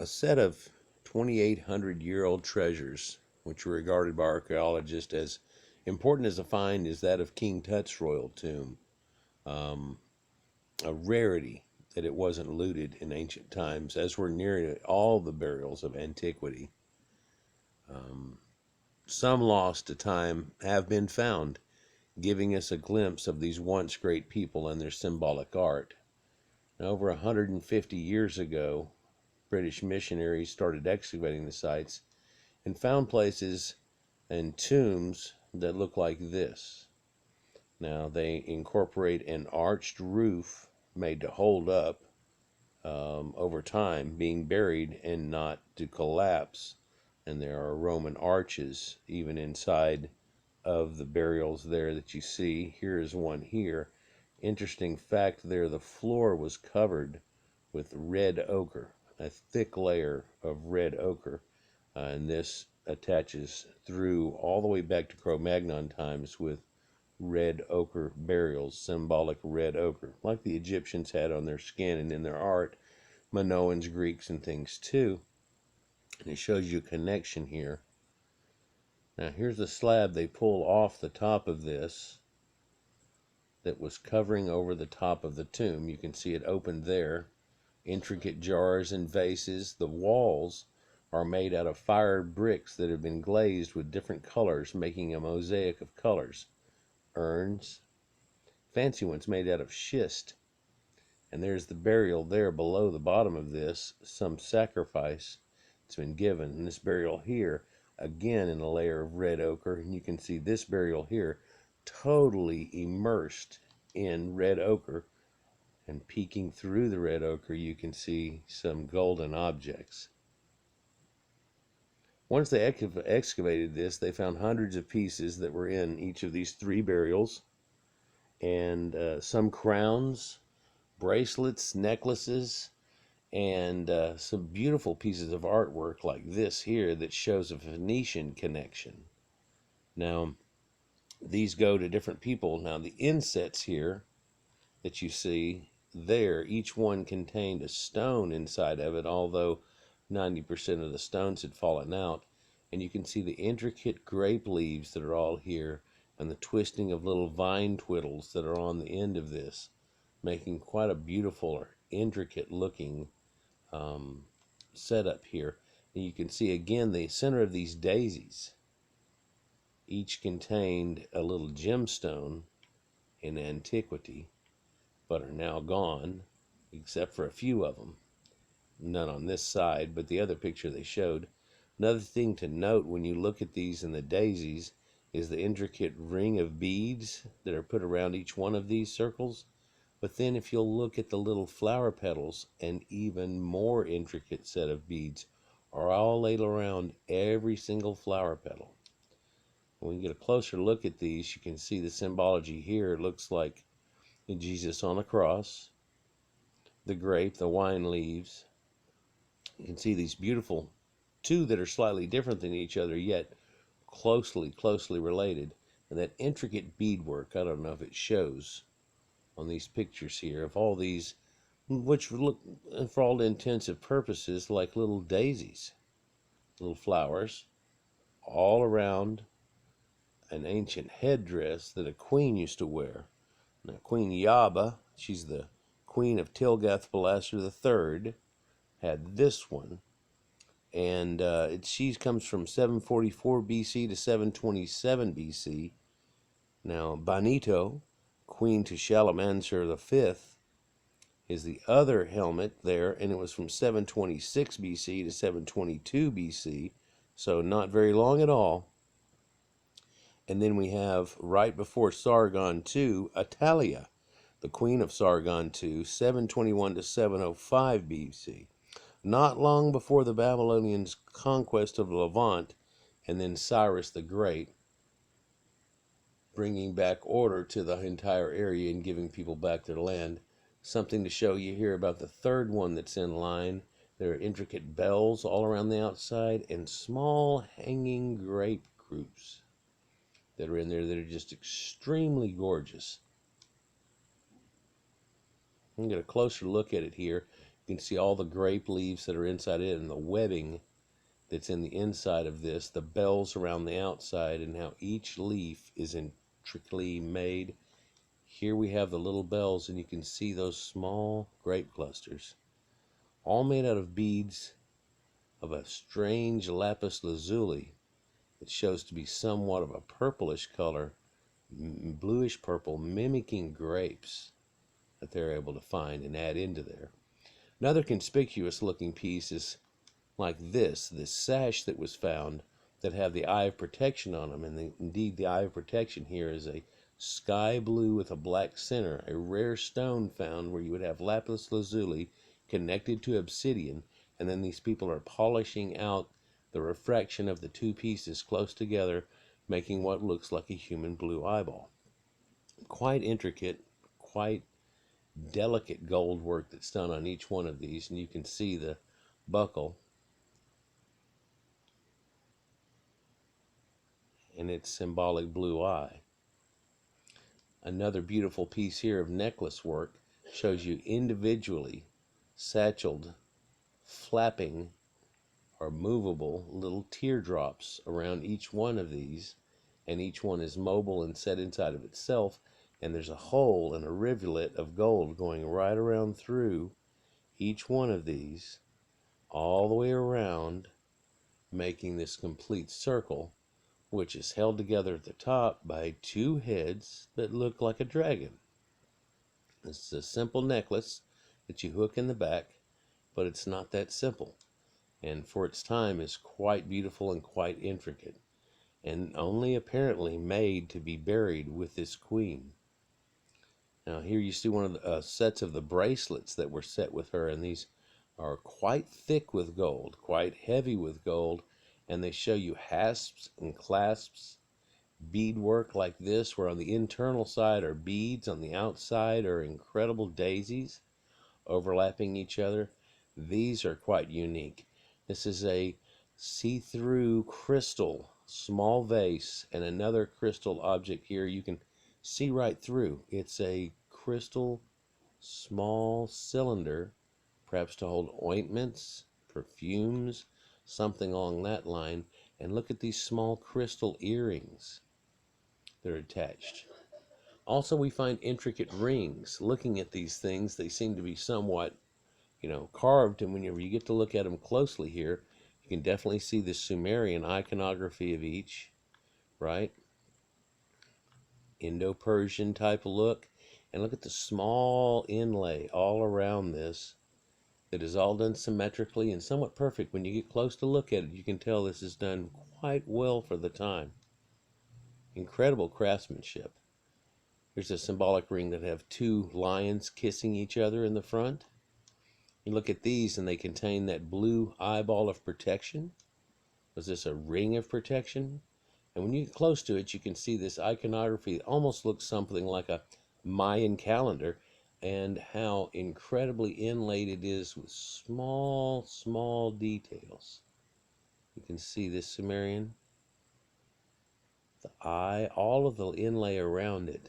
A set of 2,800-year-old treasures, which were regarded by archaeologists as important as a find, is that of King Tut's royal tomb. A rarity that it wasn't looted in ancient times, as were nearly all the burials of antiquity. Some lost to time have been found, giving us a glimpse of these once great people and their symbolic art. Now, over 150 years ago, British missionaries started excavating the sites and found places and tombs that look like this. Now, they incorporate an arched roof made to hold up over time, being buried and not to collapse. And there are Roman arches even inside of the burials there that you see. Here is one here. Interesting fact there, the floor was covered with red ochre, a thick layer of red ochre, and this attaches through all the way back to Cro Magnon times with red ochre burials, symbolic red ochre, like the Egyptians had on their skin and in their art, Minoans, Greeks, and things too. And it shows you a connection here. Now here's a slab they pull off the top of this that was covering over the top of the tomb. You can see it opened there. Intricate jars and vases. The walls are made out of fired bricks that have been glazed with different colors, making a mosaic of colors. Urns, fancy ones made out of schist. And there's the burial there below the bottom of this, some sacrifice that's been given. And this burial here, again in a layer of red ochre, and you can see this burial here totally immersed in red ochre, and peeking through the red ochre you can see some golden objects. Once they excavated this, they found hundreds of pieces that were in each of these three burials, and some crowns, bracelets, necklaces, and some beautiful pieces of artwork like this here that shows a Phoenician connection. Now, these go to different people. Now, the insets here that you see there, each one contained a stone inside of it, although 90% of the stones had fallen out. And you can see the intricate grape leaves that are all here, and the twisting of little vine twiddles that are on the end of this, making quite a beautiful or intricate looking setup here. And you can see again the center of these daisies. Each contained a little gemstone in antiquity, but are now gone, except for a few of them. None on this side, but the other picture they showed. Another thing to note when you look at these in the daisies is the intricate ring of beads that are put around each one of these circles. But then if you'll look at the little flower petals, an even more intricate set of beads are all laid around every single flower petal. When you get a closer look at these, you can see the symbology here. It looks like Jesus on a cross, the grape, the wine leaves. You can see these beautiful two that are slightly different than each other, yet closely related. And that intricate beadwork, I don't know if it shows on these pictures here, of all these, which look, for all intensive purposes, like little daisies, little flowers, all around an ancient headdress that a queen used to wear. Now, Queen Yaba, she's the queen of Tilgath-Pileser III, had this one, and she comes from 744 BC to 727 BC. Now, Banito, queen to Shalmaneser V, is the other helmet there, and it was from 726 BC to 722 BC, so not very long at all. And then we have, right before Sargon II, Atalia, the queen of Sargon II, 721 to 705 BC. Not long before the Babylonians' conquest of Levant, and then Cyrus the Great, bringing back order to the entire area and giving people back their land. Something to show you here about the third one that's in line. There are intricate bells all around the outside and small hanging grape groups that are in there that are just extremely gorgeous. I'm going to get a closer look at it here. You can see all the grape leaves that are inside it and the webbing that's in the inside of this, the bells around the outside, and how each leaf is intricately made. Here we have the little bells, and you can see those small grape clusters, all made out of beads of a strange lapis lazuli that shows to be somewhat of a purplish color, bluish purple, mimicking grapes that they're able to find and add into there. Another conspicuous looking piece is like this sash that was found that have the eye of protection on them. And indeed, the eye of protection here is a sky blue with a black center, a rare stone found where you would have lapis lazuli connected to obsidian, and then these people are polishing out the refraction of the two pieces close together, making what looks like a human blue eyeball. Quite intricate, quite delicate gold work that's done on each one of these, and you can see the buckle and its symbolic blue eye. Another beautiful piece here of necklace work shows you individually satcheled, flapping, or movable little teardrops around each one of these, and each one is mobile and set inside of itself, and there's a hole and a rivulet of gold going right around through each one of these, all the way around, making this complete circle, which is held together at the top by two heads that look like a dragon. It's a simple necklace that you hook in the back, but it's not that simple, and for its time is quite beautiful and quite intricate, and only apparently made to be buried with this queen. Now here you see one of the sets of the bracelets that were set with her, and these are quite thick with gold, quite heavy with gold, and they show you hasps and clasps, beadwork like this, where on the internal side are beads, on the outside are incredible daisies overlapping each other. These are quite unique. This is a see-through crystal small vase, and another crystal object here you can see right through. It's a crystal small cylinder, perhaps to hold ointments, perfumes, something along that line. And look at these small crystal earrings that are attached. Also, we find intricate rings. Looking at these things, they seem to be somewhat, carved, and whenever you get to look at them closely here, you can definitely see the Sumerian iconography of each, right? Indo-Persian type of look. And look at the small inlay all around this that is all done symmetrically and somewhat perfect. When you get close to look at it, you can tell this is done quite well for the time. Incredible craftsmanship. There's a symbolic ring that have two lions kissing each other in the front. You look at these and they contain that blue eyeball of protection. Was this a ring of protection? And when you get close to it, you can see this iconography that almost looks something like a Mayan calendar, and how incredibly inlaid it is with small, small details. You can see this Sumerian, the eye, all of the inlay around it.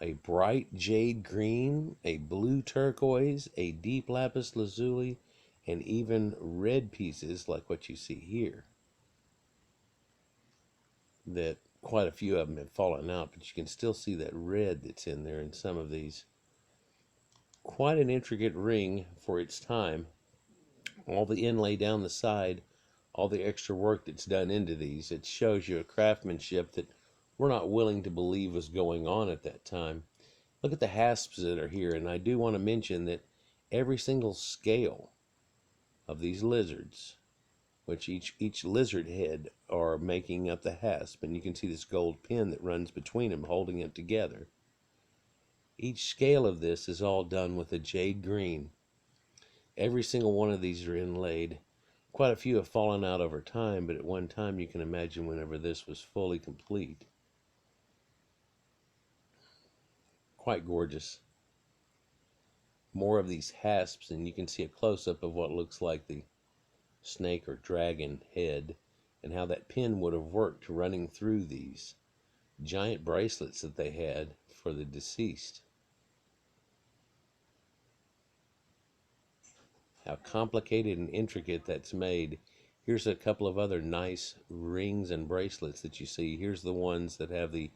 A bright jade green, a blue turquoise, a deep lapis lazuli, and even red pieces like what you see here. That quite a few of them have fallen out, but you can still see that red that's in there in some of these. Quite an intricate ring for its time. All the inlay down the side, all the extra work that's done into these, it shows you a craftsmanship that we're not willing to believe was going on at that time. Look at the hasps that are here, and I do want to mention that every single scale of these lizards, which each lizard head are making up the hasp, and you can see this gold pin that runs between them holding it together. Each scale of this is all done with a jade green. Every single one of these are inlaid. Quite a few have fallen out over time, but at one time you can imagine whenever this was fully complete. Quite gorgeous. More of these hasps, and you can see a close-up of what looks like the snake or dragon head, and how that pin would have worked running through these giant bracelets that they had for the deceased. how complicated and intricate that's made. Here's a couple of other nice rings and bracelets that you see. Here's the ones that have the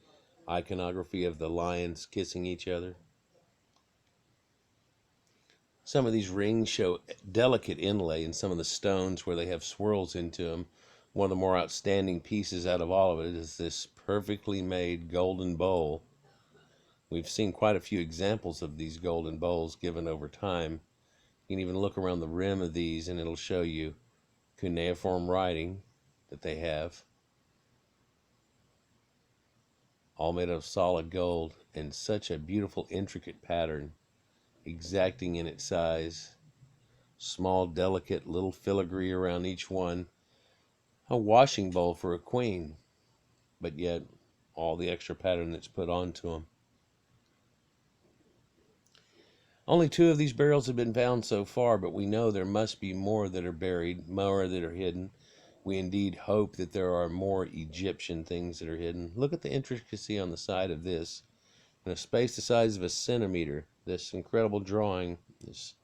iconography of the lions kissing each other. Some of these rings show delicate inlay in some of the stones where they have swirls into them. One of the more outstanding pieces out of all of it is this perfectly made golden bowl. We've seen quite a few examples of these golden bowls given over time. You can even look around the rim of these and it'll show you cuneiform writing that they have, all made of solid gold, and such a beautiful intricate pattern, exacting in its size, small delicate little filigree around each one, a washing bowl for a queen, but yet all the extra pattern that's put onto them. Only 2 of these burials have been found so far, but we know there must be more that are buried, more that are hidden. We indeed hope that there are more Egyptian things that are hidden. Look at the intricacy on the side of this. In a space the size of a centimeter, this incredible drawing, this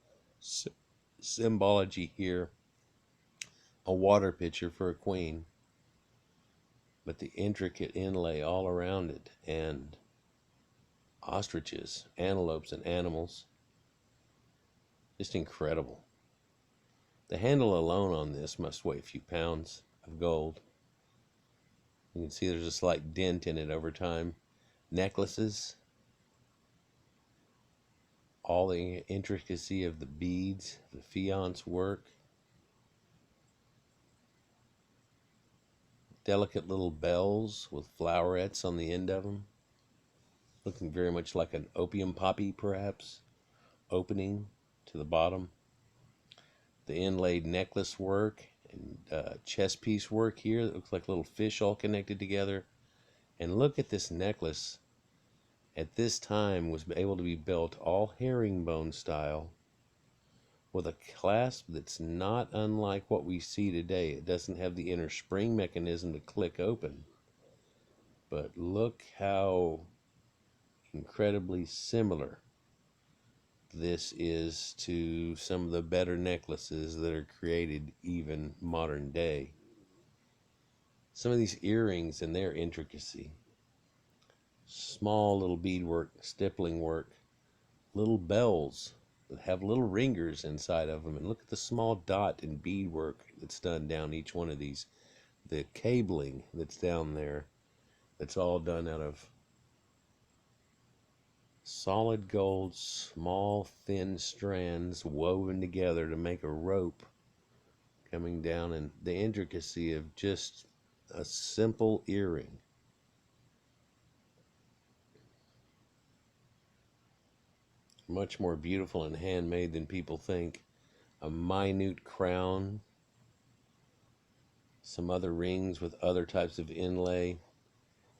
symbology here, a water pitcher for a queen, but the intricate inlay all around it, and ostriches, antelopes, and animals. Just incredible. The handle alone on this must weigh a few pounds of gold. You can see there's a slight dent in it over time. Necklaces, all the intricacy of the beads, the faience work, delicate little bells with flowerets on the end of them, looking very much like an opium poppy perhaps, opening to the bottom. The inlaid necklace work and chess piece work here that looks like little fish all connected together. And look at this necklace. At this time was able to be built all herringbone style with a clasp that's not unlike what we see today. It doesn't have the inner spring mechanism to click open, but look how incredibly similar this is to some of the better necklaces that are created even modern day. Some of these earrings and their intricacy, small little beadwork, stippling work, little bells that have little ringers inside of them, and look at the small dot and beadwork that's done down each one of these. The cabling that's down there, that's all done out of solid gold, small thin strands woven together to make a rope coming down, and the intricacy of just a simple earring. Much more beautiful and handmade than people think. A minute crown, some other rings with other types of inlay,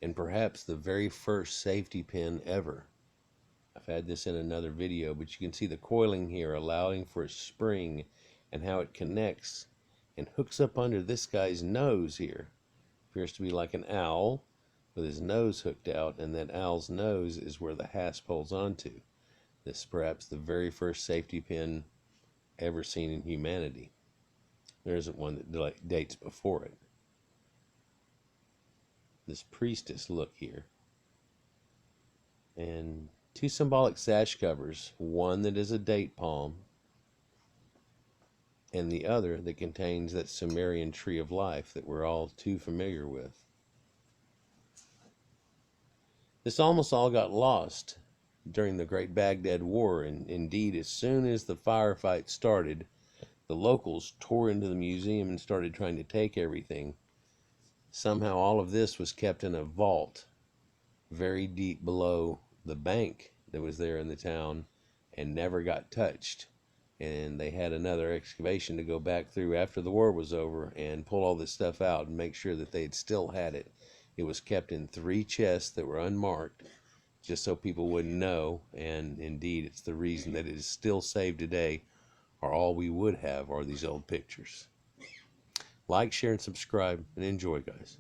and perhaps the very first safety pin ever. I've had this in another video, but you can see the coiling here allowing for a spring and how it connects and hooks up under this guy's nose here. Appears to be like an owl with his nose hooked out, and that owl's nose is where the hasp holds onto. This is perhaps the very first safety pin ever seen in humanity. There isn't one that dates before it. This priestess look here. And 2 symbolic sash covers, one that is a date palm, and the other that contains that Sumerian tree of life that we're all too familiar with. This almost all got lost during the Great Baghdad War, and indeed, as soon as the firefight started, the locals tore into the museum and started trying to take everything. Somehow all of this was kept in a vault very deep below the bank that was there in the town and never got touched. And they had another excavation to go back through after the war was over and pull all this stuff out and make sure that they had still had it. It was kept in 3 chests that were unmarked, just so people wouldn't know, and indeed it's the reason that it is still saved today, or all we would have are these old pictures. Like, share, and subscribe, and enjoy, guys.